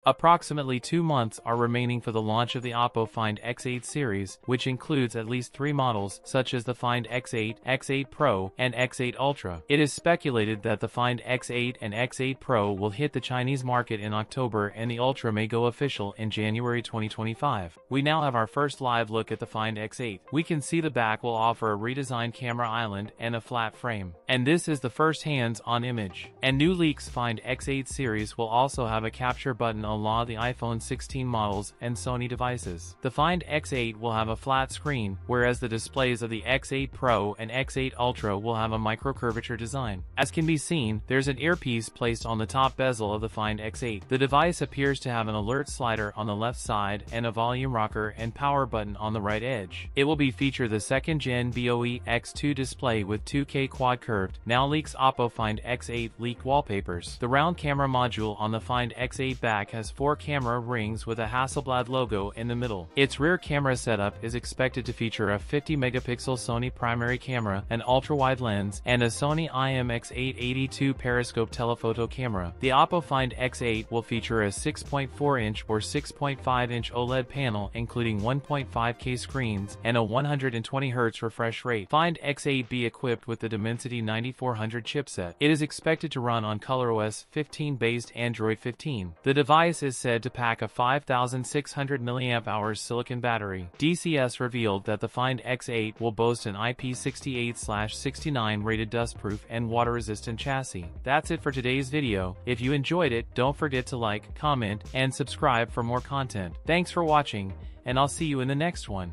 Approximately 2 months are remaining for the launch of the OPPO Find X8 series, which includes at least 3 models, such as the Find X8, X8 Pro, and X8 Ultra. It is speculated that the Find X8 and X8 Pro will hit the Chinese market in October and the Ultra may go official in January 2025. We now have our first live look at the Find X8. We can see the back will offer a redesigned camera island and a flat frame. And this is the first hands-on image. And new leaks Find X8 series will also have a capture button along the iPhone 16 models and Sony devices. The Find X8 will have a flat screen, whereas the displays of the X8 Pro and X8 Ultra will have a micro-curvature design. As can be seen, there's an earpiece placed on the top bezel of the Find X8. The device appears to have an alert slider on the left side and a volume rocker and power button on the right edge. It will be feature the second-gen BOE X2 display with 2K quad curved. Now leaks OPPO Find X8 leaked wallpapers. The round camera module on the Find X8 back has 4 camera rings with a Hasselblad logo in the middle. Its rear camera setup is expected to feature a 50-megapixel Sony primary camera, an ultra-wide lens, and a Sony IMX882 periscope telephoto camera. The OPPO Find X8 will feature a 6.4-inch or 6.5-inch OLED panel including 1.5K screens and a 120Hz refresh rate. Find X8 be equipped with the Dimensity 9400 chipset. It is expected to run on ColorOS 15 based Android 15. The device is said to pack a 5,600 mAh silicon battery. DCS revealed that the Find X8 will boast an IP68/69 rated dustproof and water-resistant chassis. That's it for today's video. If you enjoyed it, don't forget to like, comment, and subscribe for more content. Thanks for watching, and I'll see you in the next one.